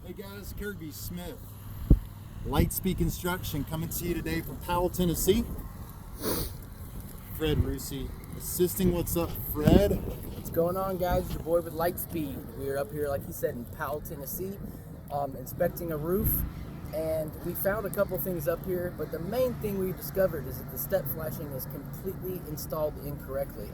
Hey guys, Kirby Smith, Lightspeed Construction, coming to you today from Powell, Tennessee. Fred Rusi assisting. What's up, Fred? What's going on, guys? It's your boy with Lightspeed. We're up here, like he said, in Powell, Tennessee, inspecting a roof, and we found a couple things up here, but the main thing we discovered is that the step flashing is completely installed incorrectly.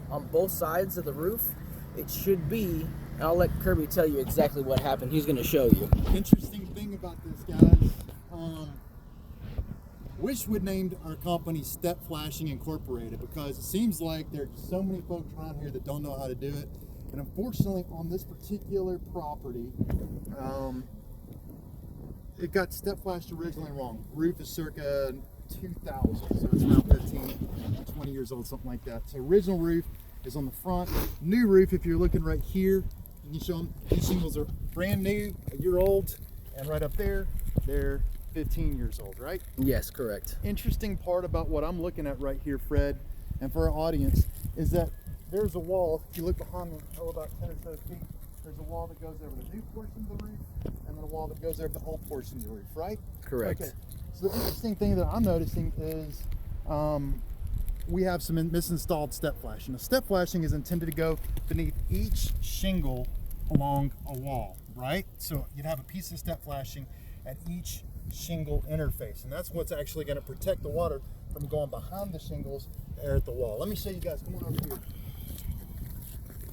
On both sides of the roof, it should be, and I'll let Kirby tell you exactly what happened. He's going to show you. Interesting thing about this, guys. Wish we'd named our company Step Flashing Incorporated, because it seems like there's so many folks around here that don't know how to do it. And unfortunately, on this particular property, it got step flashed originally wrong. Roof is circa 2000, so it's around 15, 20 years old, something like that. So original roof is on the front. New roof, if you're looking right here, you can show them these shingles are brand new, a year old, and right up there, they're 15 years old, right? Yes, correct. Interesting part about what I'm looking at right here, Fred, and for our audience, is that there's a wall. If you look behind me, about 10 or so feet, there's a wall that goes over the new portion of the roof, and then a wall that goes over the old portion of the roof, right? Correct. Okay. So the interesting thing that I'm noticing is we have some misinstalled step flashing. The step flashing is intended to go beneath each shingle along a wall, right? So you'd have a piece of step flashing at each shingle interface, and that's what's actually going to protect the water from going behind the shingles there at the wall. Let me show you guys. Come on over here.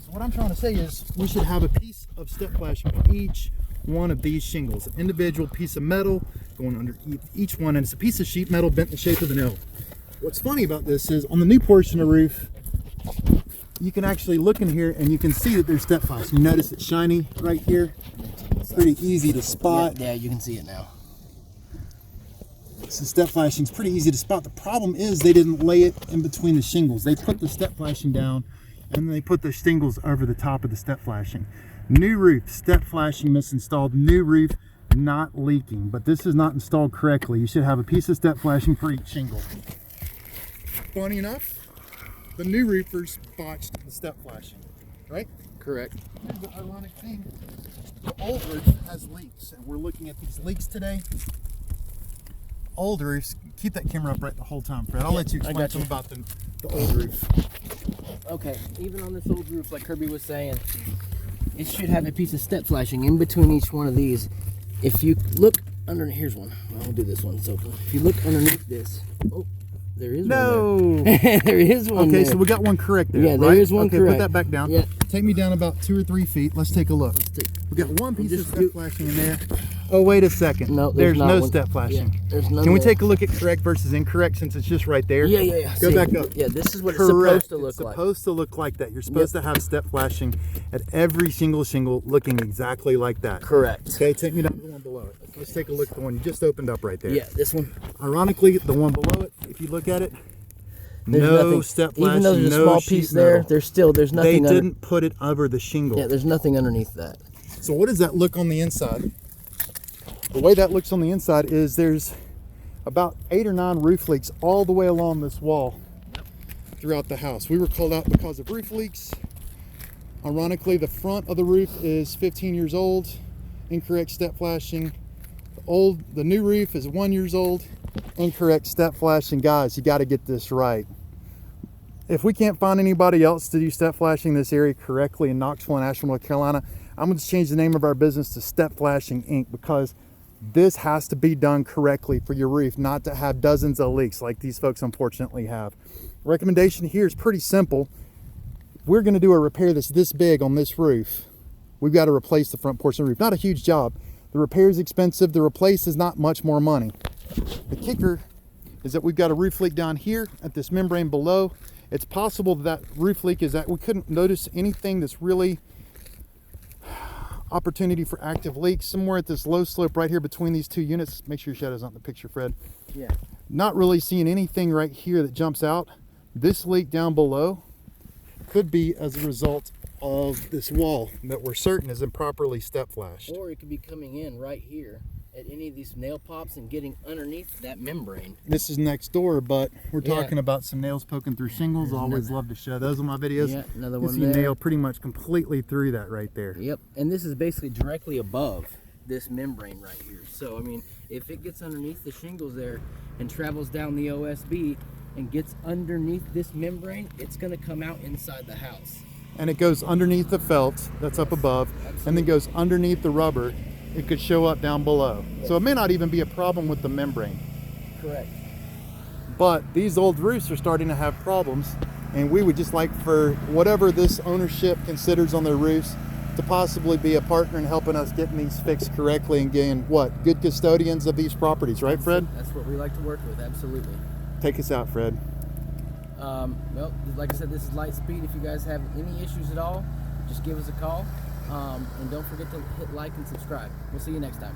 So what I'm trying to say is we should have a piece of step flashing for each one of these shingles, an individual piece of metal going under each one, and it's a piece of sheet metal bent in the shape of an L. What's funny about this is on the new portion of the roof, you can actually look in here and you can see that there's step flashing. You notice it's shiny right here. It's pretty easy to spot. Yeah, you can see it now. So step flashing is pretty easy to spot. The problem is they didn't lay it in between the shingles. They put the step flashing down and they put the shingles over the top of the step flashing. New roof, step flashing misinstalled. New roof, not leaking, but this is not installed correctly. You should have a piece of step flashing for each shingle. Funny enough, the new roofers botched the step flashing, right? Correct. Here's the ironic thing. The old roof has leaks, and we're looking at these leaks today. Old roofs, keep that camera up right the whole time, Fred. I'll let you explain something about the old roof. Okay, even on this old roof, like Kirby was saying, it should have a piece of step flashing in between each one of these. If you look under, here's one. I'll do this one. It's open. If you look underneath this, oh, there is one. There. There is one. Okay, there. so we got one correct there. Yeah, there right? is one okay, correct. Put that back down. Yeah. Take me down about 2 or 3 feet. Let's take a look. We got one piece of Just step flashing in there. Oh, wait a second. No, there's not no one. step flashing. Yeah, there's none Can we there. take a look at correct versus incorrect since it's just right there? Yeah. Go See, back up. Yeah, this is what it's Correct. supposed to look it's like. supposed to look like that. You're supposed to have step flashing at every single shingle looking exactly like that. Correct. Okay, take me down to the one below it. Let's take a look at the one you just opened up right there. Yeah, this one. Ironically, the one below it, if you look at it, There's no nothing. step flashing, Even though there's a no small sheet piece there, metal. there's nothing. They didn't put it over the shingle. Yeah, there's nothing underneath that. So what does that look on the inside? The way that looks on the inside is there's about 8 or 9 roof leaks all the way along this wall throughout the house. We were called out because of roof leaks. Ironically, the front of the roof is 15 years old, incorrect step flashing. The new roof is 1 year old, incorrect step flashing. Guys, you got to get this right. If we can't find anybody else to do step flashing in this area correctly in Knoxville and Asheville, North Carolina, I'm going to change the name of our business to Step Flashing Inc. because this has to be done correctly for your roof, not to have dozens of leaks like these folks unfortunately have. Recommendation here is pretty simple. If we're going to do a repair that's this big on this roof, we've got to replace the front portion of the roof. Not a huge job. The repair is expensive. The replace is not much more money. The kicker is that we've got a roof leak down here at this membrane below. It's possible that roof leak is that we couldn't notice anything that's really opportunity for active leaks. Somewhere at this low slope right here between these two units. Make sure your shadow's not in the picture, Fred. Yeah. Not really seeing anything right here that jumps out. This leak down below could be as a result of this wall that we're certain is improperly step flashed. Or it could be coming in right here at any of these nail pops and getting underneath that membrane. This is next door, but we're Yeah. talking about some nails poking through shingles. Always love to show those on my videos. Yeah, another You one see there. nail pretty much completely through that right there. Yep, and this is basically directly above. this membrane right here. So I mean, if it gets underneath the shingles there and travels down the OSB and gets underneath this membrane, it's going to come out inside the house. And it goes underneath the felt that's up above, and then goes underneath the rubber. It could show up down below. So it may not even be a problem with the membrane. Correct. But these old roofs are starting to have problems, and we would just like for whatever this ownership considers on their roofs to possibly be a partner in helping us getting these fixed correctly and getting good custodians of these properties, right, Fred? That's what we like to work with, absolutely. Take us out, Fred. Well, like I said, this is Lightspeed. If you guys have any issues at all, just give us a call. And don't forget to hit like and subscribe. We'll see you next time.